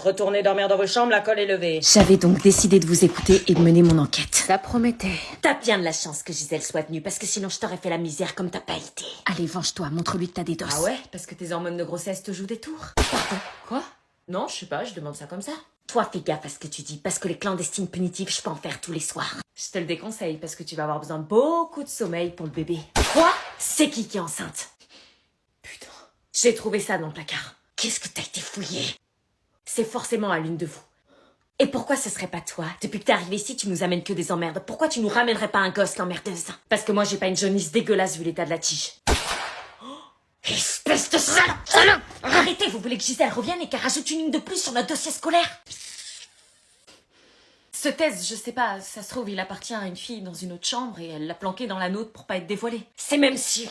Retournez dormir dans vos chambres, la colle est levée. J'avais donc décidé de vous écouter et de mener mon enquête. Ça promettait. T'as bien de la chance que Gisèle soit venue, parce que sinon je t'aurais fait la misère comme t'as pas été. Allez, venge-toi, montre-lui que t'as des doses. Ah ouais? Parce que tes hormones de grossesse te jouent des tours? Pardon. Quoi? Non, je sais pas, je demande ça comme ça. Toi, fais gaffe à ce que tu dis, parce que les clandestines punitives, je peux en faire tous les soirs. Je te le déconseille, parce que tu vas avoir besoin de beaucoup de sommeil pour le bébé. Quoi? C'est qui est enceinte? Putain. J'ai trouvé ça dans le placard. Qu'est-ce que t'as été fouillé? C'est forcément à l'une de vous. Et pourquoi ce serait pas toi? Depuis que t'es arrivé ici, tu nous amènes que des emmerdes. Pourquoi tu nous ramènerais pas un gosse, l'emmerdeuse? Parce que moi, j'ai pas une jaunisse dégueulasse vu l'état de la tige. Espèce de salope! Arrêtez, vous voulez que Gisèle revienne et qu'elle rajoute une ligne de plus sur notre dossier scolaire? Ce test, je sais pas, ça se trouve, il appartient à une fille dans une autre chambre et elle l'a planqué dans la nôtre pour pas être dévoilée. C'est même sûr.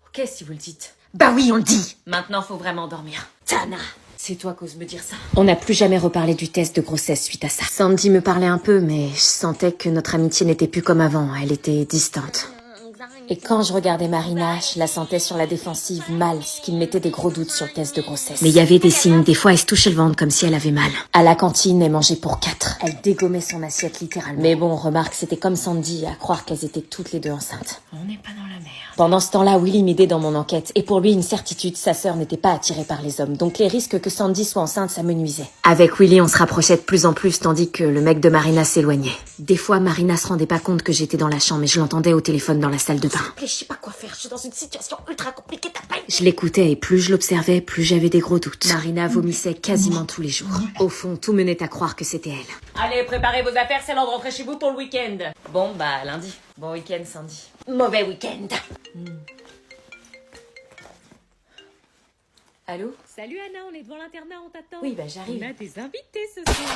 Ok, si vous le dites. Bah oui, on le dit. Maintenant, faut vraiment dormir. Tana. C'est toi qu'ose me dire ça. On n'a plus jamais reparlé du test de grossesse suite à ça. Sandy me parlait un peu, mais je sentais que notre amitié n'était plus comme avant. Elle était distante. Et quand je regardais Marina, je la sentais sur la défensive mal, ce qui me mettait des gros doutes sur le test de grossesse. Mais il y avait des signes, des fois elle se touchait le ventre comme si elle avait mal. À la cantine, elle mangeait pour 4. Elle dégommait son assiette littéralement. Mais bon, remarque, c'était comme Sandy, à croire qu'elles étaient toutes les deux enceintes. On n'est pas dans la merde. Pendant ce temps-là, Willy m'aidait dans mon enquête, et pour lui, une certitude, sa sœur n'était pas attirée par les hommes, donc les risques que Sandy soit enceinte, ça me nuisait. Avec Willy, on se rapprochait de plus en plus, tandis que le mec de Marina s'éloignait. Des fois, Marina se rendait pas compte que j'étais dans la chambre, mais je l'entendais au téléphone dans la salle de bain. Je sais pas quoi faire, je suis dans une situation ultra compliquée, t'as pas... Je l'écoutais, et plus je l'observais, plus j'avais des gros doutes. Marina vomissait quasiment tous les jours. Au fond, tout menait à croire que c'était elle. Allez, préparez vos affaires, c'est l'heure de rentrer chez vous pour le week-end. Bon, bah, lundi. Bon week-end, Sandy. Mauvais week-end. Allô? Salut Anna, on est devant l'internat, on t'attend. Oui, bah j'arrive. On a des invités ce soir.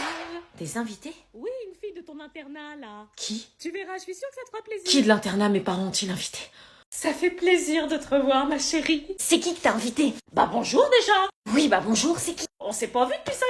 Des invités? Oui, une fille de ton internat là. Qui? Tu verras, je suis sûre que ça te fera plaisir. Qui de l'internat mes parents ont-ils invité? Ça fait plaisir de te revoir, ma chérie. C'est qui que t'as invité? Bah bonjour déjà. Oui, bah bonjour, c'est qui? On s'est pas vu depuis 5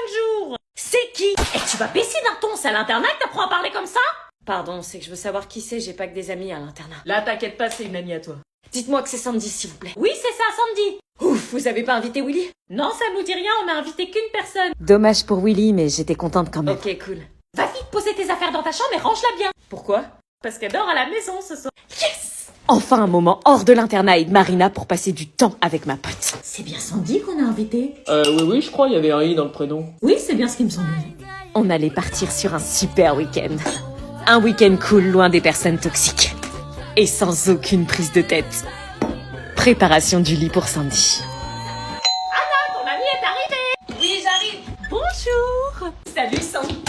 jours. C'est qui? Et tu vas baisser d'un ton, c'est à l'internat que t'apprends à parler comme ça? Pardon, c'est que je veux savoir qui c'est, j'ai pas que des amis à l'internat. Là, t'inquiète pas, c'est une amie à toi. Dites-moi que c'est Sandy, s'il vous plaît. Oui, c'est ça, Sandy. Ouf, vous avez pas invité Willy? Non, ça nous dit rien, on a invité qu'une personne. Dommage pour Willy, mais j'étais contente quand même. Ok, cool. Va vite poser tes affaires dans ta chambre et range-la bien. Pourquoi? Parce qu'elle dort à la maison ce soir. Yes! Enfin un moment hors de l'internat et de Marina pour passer du temps avec ma pote. C'est bien Sandy qu'on a invité. Oui, je crois, il y avait un i dans le prénom. Oui, c'est bien ce qui me semble. On allait partir sur un super week-end. Un week-end cool, loin des personnes toxiques. Et sans aucune prise de tête. Préparation du lit pour Sandy. Ton amie est arrivée. Oui, j'arrive. Bonjour. Salut Sandy.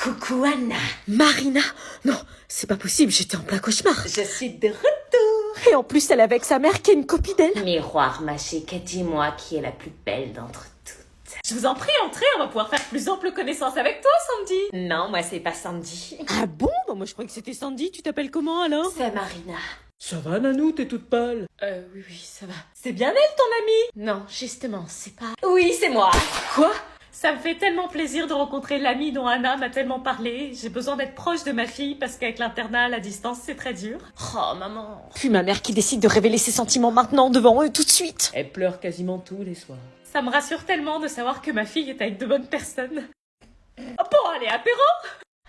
Coucou Anna. Marina. Non, c'est pas possible, j'étais en plein cauchemar. Je suis de retour. Et en plus, elle est avec sa mère qui est une copine d'elle. Miroir, ma chérie, dis-moi qui est la plus belle d'entre toutes. Je vous en prie, entrez, on va pouvoir faire plus ample connaissance avec toi, Sandy. Non, moi c'est pas Sandy. Ah bon? Bah, moi je croyais que c'était Sandy, tu t'appelles comment alors? C'est Marina. Ça va, Nanou, t'es toute pâle? Oui, ça va. C'est bien elle, ton amie? Non, justement, c'est pas... Oui, c'est moi. Quoi? Ça me fait tellement plaisir de rencontrer l'amie dont Anna m'a tellement parlé. J'ai besoin d'être proche de ma fille parce qu'avec l'internat à la distance, c'est très dur. Oh, maman. Puis ma mère qui décide de révéler ses sentiments maintenant devant eux tout de suite. Elle pleure quasiment tous les soirs. Ça me rassure tellement de savoir que ma fille est avec de bonnes personnes. Oh, bon, allez, apéro!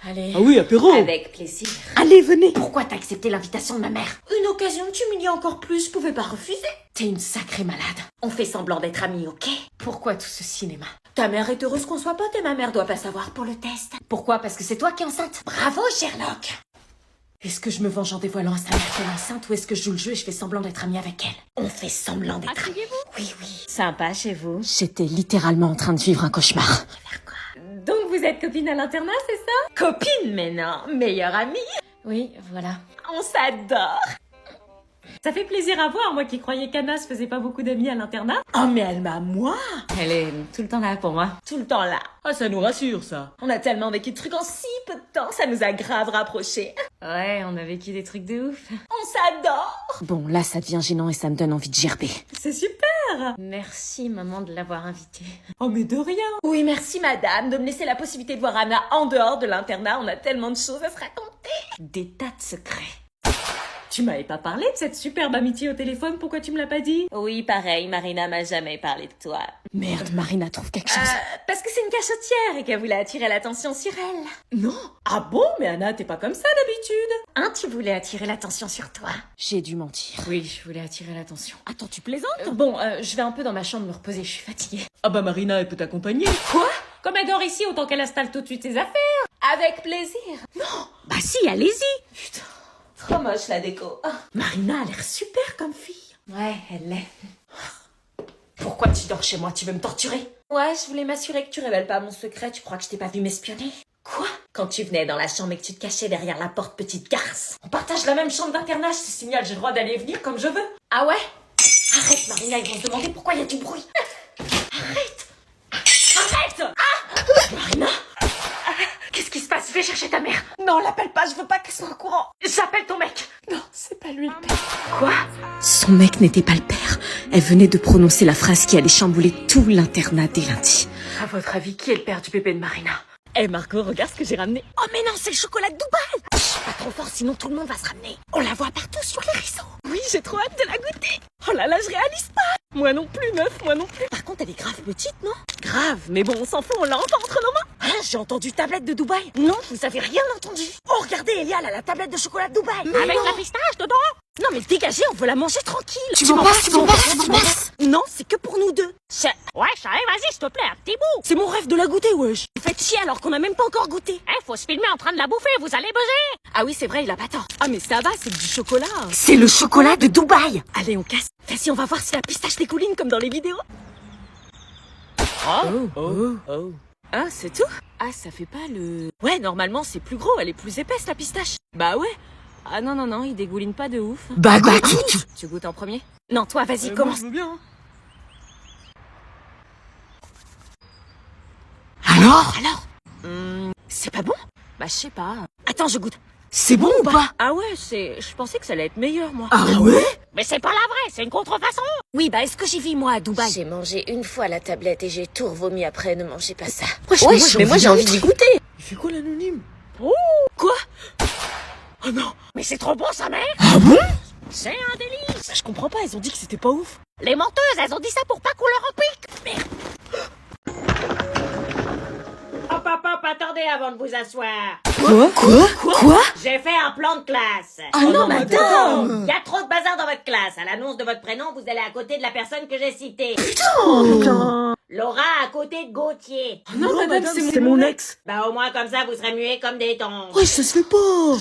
Allez. Ah oui, apéro! Avec plaisir. Allez, venez. Pourquoi t'as accepté l'invitation de ma mère? Une occasion de t'humilier encore plus, je pouvais pas refuser. T'es une sacrée malade. On fait semblant d'être amis, ok? Pourquoi tout ce cinéma? Ta mère est heureuse qu'on soit potes et ma mère doit pas savoir pour le test. Pourquoi? Parce que c'est toi qui es enceinte. Bravo, Sherlock! Est-ce que je me venge en dévoilant à sa mère qu'elle est enceinte ou est-ce que je joue le jeu et je fais semblant d'être amie avec elle? On fait semblant d'être amis. Asseyez-vous. Oui, oui. Sympa chez vous. J'étais littéralement en train de vivre un cauchemar. Donc vous êtes copine à l'internat, c'est ça? Copine, mais non, meilleure amie. Oui, voilà. On s'adore! Ça fait plaisir à voir, moi qui croyais qu'Anna se faisait pas beaucoup d'amis à l'internat. Oh, mais elle m'a moi! Elle est tout le temps là pour moi. Tout le temps là. Ah, ça nous rassure, ça. On a tellement vécu de trucs en si peu de temps, ça nous a grave rapprochés. Ouais, on a vécu des trucs de ouf. On s'adore! Bon, là, ça devient gênant et ça me donne envie de gerber. C'est super! Merci, maman, de l'avoir invitée. Oh mais de rien! Oui, merci madame de me laisser la possibilité de voir Anna en dehors de l'internat, on a tellement de choses à se raconter. Des tas de secrets. Tu m'avais pas parlé de cette superbe amitié au téléphone, pourquoi tu me l'as pas dit? Oui, pareil, Marina m'a jamais parlé de toi. Merde, Marina trouve quelque chose. Parce que c'est une cachotière et qu'elle voulait attirer l'attention sur elle. Non. Ah bon? Mais Anna, t'es pas comme ça d'habitude. Hein, tu voulais attirer l'attention sur toi? J'ai dû mentir. Oui, je voulais attirer l'attention. Attends, tu plaisantes? Bon, je vais un peu dans ma chambre me reposer, je suis fatiguée. Ah bah Marina, elle peut t'accompagner. Quoi? Comme elle dort ici, autant qu'elle installe tout de suite ses affaires. Avec plaisir. Bah si, allez-y. Putain, trop moche la déco. Ah. Marina a l'air super comme fille. Ouais, elle l'est. Pourquoi tu dors chez moi? Tu veux me torturer? Ouais, je voulais m'assurer que tu révèles pas mon secret, tu crois que je t'ai pas vu m'espionner? Quoi? Quand tu venais dans la chambre et que tu te cachais derrière la porte, petite garce. On partage la même chambre d'internat, je te signale, j'ai le droit d'aller et venir comme je veux. Ah ouais? Arrête Marina, ils vont se demander pourquoi il y a du bruit. Arrête. Marina? Qu'est-ce qui se passe? Je vais chercher ta mère. Non, l'appelle pas, je veux pas qu'elle soit au courant. J'appelle ton mec. Non, c'est pas lui le père. Quoi? Son mec n'était pas le père. Elle venait de prononcer la phrase qui allait chambouler tout l'internat dès lundi. À votre avis, qui est le père du bébé de Marina? Eh Margot, regarde ce que j'ai ramené. Oh mais non, c'est le chocolat de Dubaï. Pas trop fort, sinon tout le monde va se ramener. On la voit partout sur les réseaux. Oui, j'ai trop hâte de la goûter. Oh là là, je réalise pas. Moi non plus, meuf, moi non plus. Par contre, elle est grave petite, non? Grave, mais bon, on s'en fout, on l'a enfin entre nos mains. Hein, j'ai entendu tablette de Dubaï. Non, vous avez rien entendu. Oh, regardez, Elia, elle a la tablette de chocolat de Dubaï. Avec la pistache dedans. Non mais dégagez, on veut la manger tranquille. Tu m'en passes. Non, c'est que pour nous deux. Ouais, allez, vas-y, s'il te plaît, un petit bout. C'est mon rêve de la goûter, wesh. Vous faites chier alors qu'on a même pas encore goûté. Faut se filmer en train de la bouffer, vous allez buzzer. Ah oui, c'est vrai, il a pas tort. Ah mais ça va, c'est du chocolat. C'est le chocolat de Dubaï. Allez, on casse. Vas-y, on va voir si la pistache dégouline comme dans les vidéos. Oh. Ah, c'est tout? Ah, ça fait pas le... Ouais, normalement, c'est plus gros, elle est plus épaisse, la pistache. Bah ouais. Ah non, il dégouline pas de ouf. Bah, Tu goûtes en premier? Non, toi, vas-y, commence. Je veux bien. Alors? C'est pas bon? Bah, je sais pas. Attends, je goûte. C'est bon ou pas? Ah ouais, je pensais que ça allait être meilleur, moi. Ah ouais? Mais c'est pas la vraie, c'est une contrefaçon. Oui, bah est-ce que j'y vis, moi, à Dubaï? J'ai mangé une fois la tablette et j'ai tout revomi après. Ne mangez pas ça. Wesh, mais moi, j'ai envie d'y goûter. Il fait quoi l'anonyme? Quoi? Oh non, mais c'est trop bon, sa mère. Ah bon? C'est un délice. Je comprends pas, ils ont dit que c'était pas ouf. Les menteuses, elles ont dit ça pour pas qu'on leur en pique. Merde. Hop, attendez avant de vous asseoir. Quoi? J'ai fait un plan de classe. Ah non, madame! Il y a trop de bazar dans votre classe. À l'annonce de votre prénom, vous allez à côté de la personne que j'ai citée. Putain. Laura à côté de Gauthier. Non, madame, c'est mon ex. Bah au moins comme ça, vous serez muets comme des tongs. Ouais, ça se fait pas!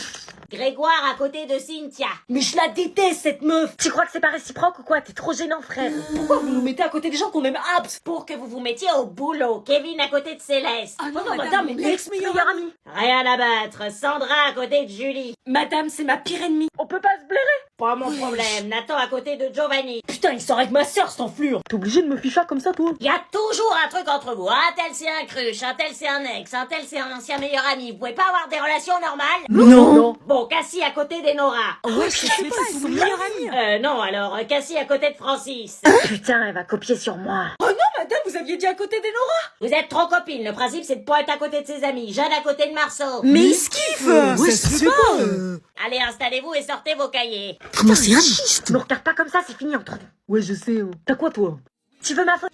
Grégoire à côté de Cynthia. Mais je la déteste, cette meuf. Tu crois que c'est pas réciproque ou quoi? T'es trop gênant, frère. Pourquoi vous nous mettez à côté des gens qu'on aime abs? Pour que vous vous mettiez au boulot. Kevin à côté de Céleste. Ah non, madame, mon ex-meilleure amie. Rien à battre. Sandra à côté de Julie. Madame, c'est ma pire ennemie. On peut pas se blairer. Pas mon problème. Nathan à côté de Giovanni. Putain, il sort avec ma sœur, cet enflure. T'es obligé de me ficher comme ça, toi? Il y a toujours un truc entre vous. Un tel c'est un cruche, un tel c'est un ex, un tel c'est un ancien meilleur ami. Vous pouvez pas avoir des relations normales? Non. Bon, Cassie à côté d'Enora. Ouais, je sais pas, ils sont meilleurs amis. Non, alors, Cassie à côté de Francis. Putain, elle va copier sur moi. Oh non, madame, vous aviez dit à côté d'Enora. Vous êtes trop copines. Le principe, c'est de pas être à côté de ses amis. Jeanne à côté de Marceau. Mais il se kiffe. Ouais, ça se fait pas! Allez, installez-vous et sortez vos cahiers. Comment c'est injuste? Me regarde pas comme ça, c'est fini entre nous. Ouais, je sais. T'as quoi, toi? Tu veux ma photo?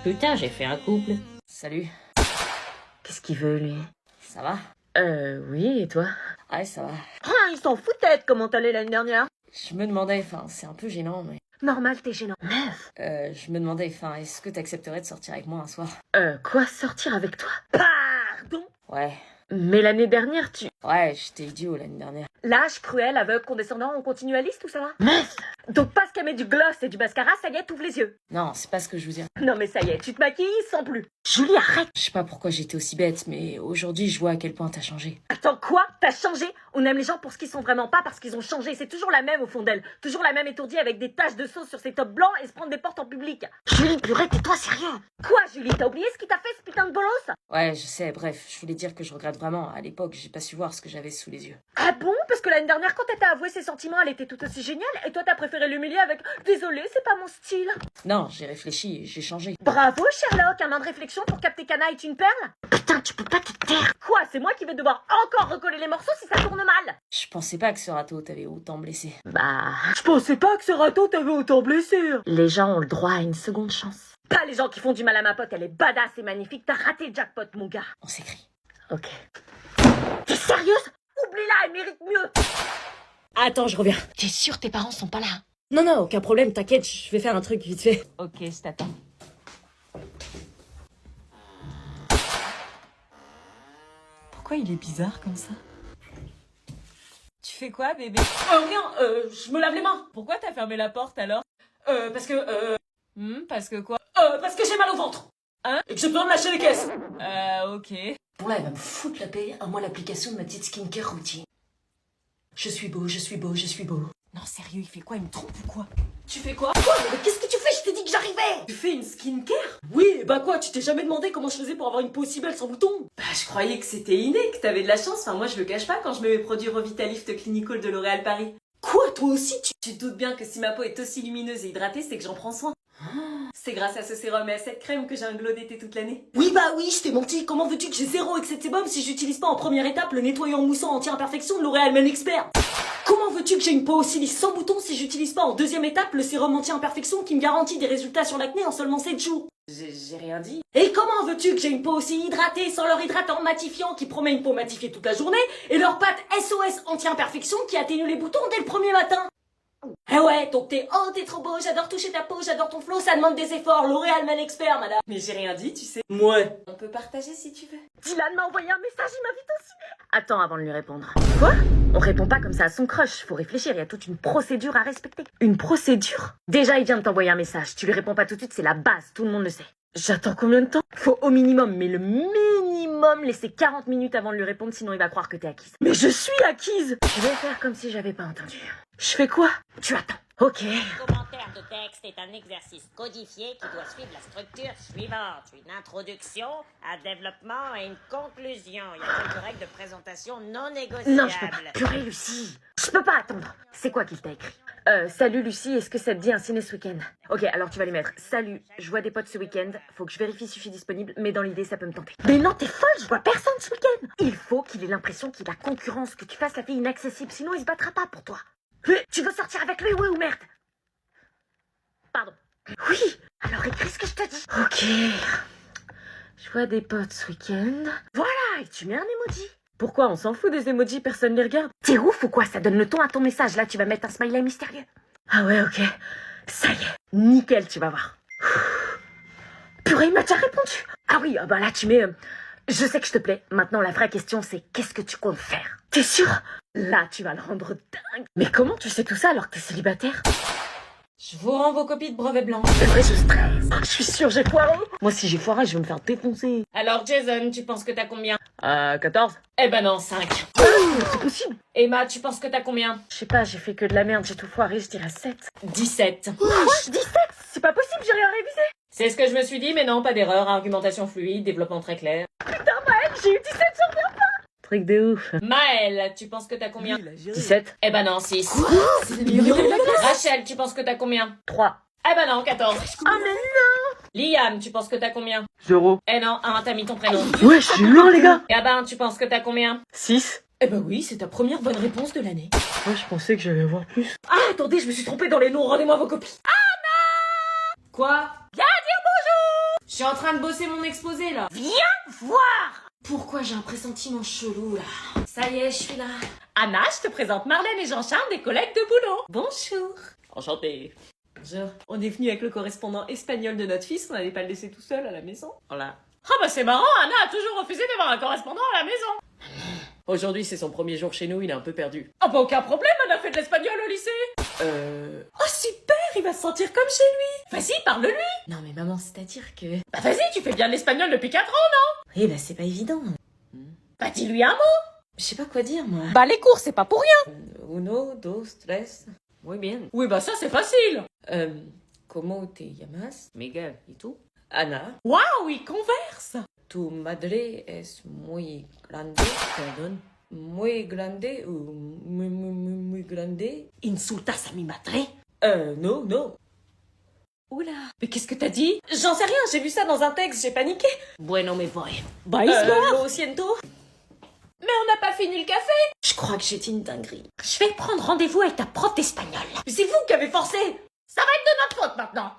Putain, j'ai fait un couple. Salut. Qu'est-ce qu'il veut, lui? Ça va? Oui, et toi? Ouais, ça va. Ah, il s'en foutait de comment t'allais l'année dernière. Je me demandais, enfin, c'est un peu gênant, mais... Normal, t'es gênant. Meuf. je me demandais, enfin, est-ce que t'accepterais de sortir avec moi un soir? Quoi, sortir avec toi? Pardon? Ouais. Mais l'année dernière, Ouais, j'étais idiot l'année dernière. Lâche, cruel, aveugle, condescendant, on continue à liste ou ça va? Meuf. Donc parce qu'elle met du gloss et du mascara, ça y est, t'ouvres les yeux. Non, c'est pas ce que je veux dire. Non mais ça y est, tu te maquilles sans plus. Julie, arrête. Je sais pas pourquoi j'étais aussi bête, mais aujourd'hui, je vois à quel point t'as changé. Attends, quoi? T'as changé? On aime les gens pour ce qu'ils sont vraiment, pas parce qu'ils ont changé. C'est toujours la même au fond d'elle. Toujours la même étourdie avec des taches de sauce sur ses tops blancs et se prendre des portes en public. Julie, purée, tais-toi, sérieux. Quoi, Julie? T'as oublié ce qu'il t'a fait, ce putain de bolos? Ouais, je sais, bref, je voulais dire que je regrette vraiment. À l'époque, j'ai pas su voir ce que j'avais sous les yeux. Ah bon? Parce que l'année dernière, quand elle t'a avoué ses sentiments, elle était tout aussi géniale, et toi t'as préféré l'humilier avec « Désolé, c'est pas mon style ». Non, j'ai réfléchi et j'ai changé. Bravo Sherlock, un an de réflexion pour capter qu'Anna est une perle. Putain, tu peux pas te taire. Quoi, c'est moi qui vais devoir encore recoller les morceaux si ça tourne mal. Je pensais pas que ce râteau t'avait autant blessé. Bah... Je pensais pas que ce râteau t'avait autant blessé. Les gens ont le droit à une seconde chance. Pas les gens qui font du mal à ma pote, elle est badass et magnifique, t'as raté le jackpot mon gars. On s'écrit. Ok. T'es sérieuse? Oublie-la, elle mérite mieux. Attends, je reviens. T'es sûr tes parents sont pas là? Non, non, aucun problème, t'inquiète, je vais faire un truc vite fait. Ok, je t'attends. Pourquoi il est bizarre comme ça? Tu fais quoi, bébé? Rien, je me lave les mains. Pourquoi t'as fermé la porte alors? Parce que, Parce que quoi? parce que j'ai mal au ventre. Hein? Et que j'ai besoin de lâcher les caisses. Ok. Bon là, elle va me foutre la paix à moi l'application de ma petite skincare routine. Je suis beau, je suis beau, je suis beau. Non, sérieux, il fait quoi? Il me trompe ou quoi? Tu fais quoi? Mais qu'est-ce que tu fais? Je t'ai dit que j'arrivais. Tu fais une skincare? Oui, bah quoi, tu t'es jamais demandé comment je faisais pour avoir une peau aussi belle sans boutons? Bah, je croyais que c'était inné, que t'avais de la chance. Enfin, moi, je le cache pas quand je mets mes produits Revitalift Clinical de L'Oréal Paris. Quoi, toi aussi Tu te doutes bien que si ma peau est aussi lumineuse et hydratée, c'est que j'en prends soin. C'est grâce à ce sérum et à cette crème que j'ai un glow d'été toute l'année. Oui, bah oui, je t'ai menti. Comment veux-tu que j'ai zéro excès de sébum si j'utilise pas en première étape le nettoyant moussant anti-imperfection de L'Oréal Men Expert? Comment veux-tu que j'ai une peau aussi lisse sans boutons si j'utilise pas en deuxième étape le sérum anti-imperfection qui me garantit des résultats sur l'acné en seulement 7 jours? J'ai rien dit. Et comment veux-tu que j'ai une peau aussi hydratée sans leur hydratant matifiant qui promet une peau matifiée toute la journée et leur pâte SOS anti-imperfection qui atténue les boutons dès le premier matin? Eh ouais, donc t'es trop beau, j'adore toucher ta peau, j'adore ton flow, ça demande des efforts, L'Oréal Men Expert, madame. Mais j'ai rien dit, tu sais. Ouais. On peut partager si tu veux. Dylan m'a envoyé un message, il m'invite au ciné. Attends avant de lui répondre. Quoi? On répond pas comme ça à son crush, faut réfléchir, il y a toute une procédure à respecter. Une procédure? Déjà, il vient de t'envoyer un message, tu lui réponds pas tout de suite, c'est la base, tout le monde le sait. J'attends combien de temps? Faut au minimum, mais le minimum, laisser 40 minutes avant de lui répondre, sinon il va croire que t'es acquise. Mais je suis acquise! Je vais faire comme si j'avais pas entendu. Je fais quoi? Tu attends. Ok. Le commentaire de texte est un exercice codifié qui doit suivre la structure suivante. Une introduction, un développement et une conclusion. Il y a quelques règles de présentation non négociables. Non, je peux pas. Purée, Lucie. Je peux pas attendre. C'est quoi qu'il t'a écrit? Salut Lucie, est-ce que ça te dit un ciné ce week-end? Ok, alors tu vas les mettre. Salut, je vois des potes ce week-end. Faut que je vérifie si je suis disponible, mais dans l'idée, ça peut me tenter. Mais non, t'es folle, je vois personne ce week-end. Il faut qu'il ait l'impression qu'il a concurrence, que tu fasses la fille inaccessible, sinon il se battra pas pour toi. Tu veux sortir avec lui, oui ou merde? Pardon. Oui, alors écris ce que je te dis. Ok. Je vois des potes ce week-end. Voilà, et tu mets un emoji. Pourquoi? On s'en fout des emojis, personne les regarde. T'es ouf ou quoi? Ça donne le ton à ton message. Là, tu vas mettre un smiley mystérieux. Ah ouais, ok. Ça y est. Nickel, tu vas voir. Purée, il m'a déjà répondu. Ah oui, bah là, tu mets... je sais que je te plais. Maintenant, la vraie question, c'est qu'est-ce que tu comptes faire? T'es sûr? Là, tu vas le rendre dingue. Mais comment tu sais tout ça alors que t'es célibataire? Je vous rends vos copies de brevet blanc. C'est vrai, je stresse. Je suis sûre, j'ai foiré. Moi, si j'ai foiré, je vais me faire défoncer. Alors, Jason, tu penses que t'as combien? 14. Eh ben non, 5. C'est possible. Emma, tu penses que t'as combien? Je sais pas, j'ai fait que de la merde, j'ai tout foiré, je dirais 7. 17. Quoi? 17? C'est pas possible, j'ai rien révisé. C'est ce que je me suis dit, mais non, pas d'erreur. Argumentation fluide, développement très clair. Putain, Maëlle, j'ai eu 17 sur 20. Truc de ouf. Maëlle, tu penses que t'as combien? 17. Eh ben non, 6. C'est le meilleur de la classe. Rachel, tu penses que t'as combien? 3. Eh ben non, 14. Ah mais non. Liam, tu penses que t'as combien? 0. Eh non, 1, t'as mis ton prénom. Ouais, je suis loin, les gars. Gabin, tu penses que t'as combien? 6. Eh ben oui, c'est ta première bonne réponse de l'année. Moi, je pensais que j'allais avoir plus. Ah, attendez, je me suis trompée dans les noms, rendez-moi vos copies. Quoi? Viens dire bonjour! Je suis en train de bosser mon exposé, là. Voir. Pourquoi j'ai un pressentiment chelou, là? Ça y est, je suis là. Anna, je te présente Marlène et Jean-Charles, des collègues de boulot. Bonjour. Enchanté. Bonjour. On est venu avec le correspondant espagnol de notre fils, on n'allait pas le laisser tout seul à la maison. Voilà. Ah bah c'est marrant, Anna a toujours refusé d'avoir un correspondant à la maison. Aujourd'hui, c'est son premier jour chez nous, il est un peu perdu. Ah bah aucun problème, Anna fait de l'espagnol au lycée. Oh super, il va se sentir comme chez lui. Vas-y, parle-lui. Non mais maman, c'est-à-dire que... Bah vas-y, tu fais bien de l'espagnol depuis 4 ans, non? Oui, bah c'est pas évident. Bah dis-lui un mot. Je sais pas quoi dire, moi. Bah les cours, c'est pas pour rien. Uno, dos, tres... Muy bien. Oui bah ça c'est facile. ¿Cómo te llamas? Miguel. ¿Y tú? Ana. Waouh, il converse. Tu madre es muy grande. Perdón. Muy grande ou muy grande? Insultas a mi madre? Non, non. Oula. Mais qu'est-ce que t'as dit? J'en sais rien, j'ai vu ça dans un texte, j'ai paniqué. Bueno, me voy. Bye, sport. Lo siento. Mais on n'a pas fini le café. Je crois que j'ai dit une dinguerie. Je vais prendre rendez-vous avec ta prof d'espagnol. Mais c'est vous qui avez forcé. Ça va être de notre faute maintenant.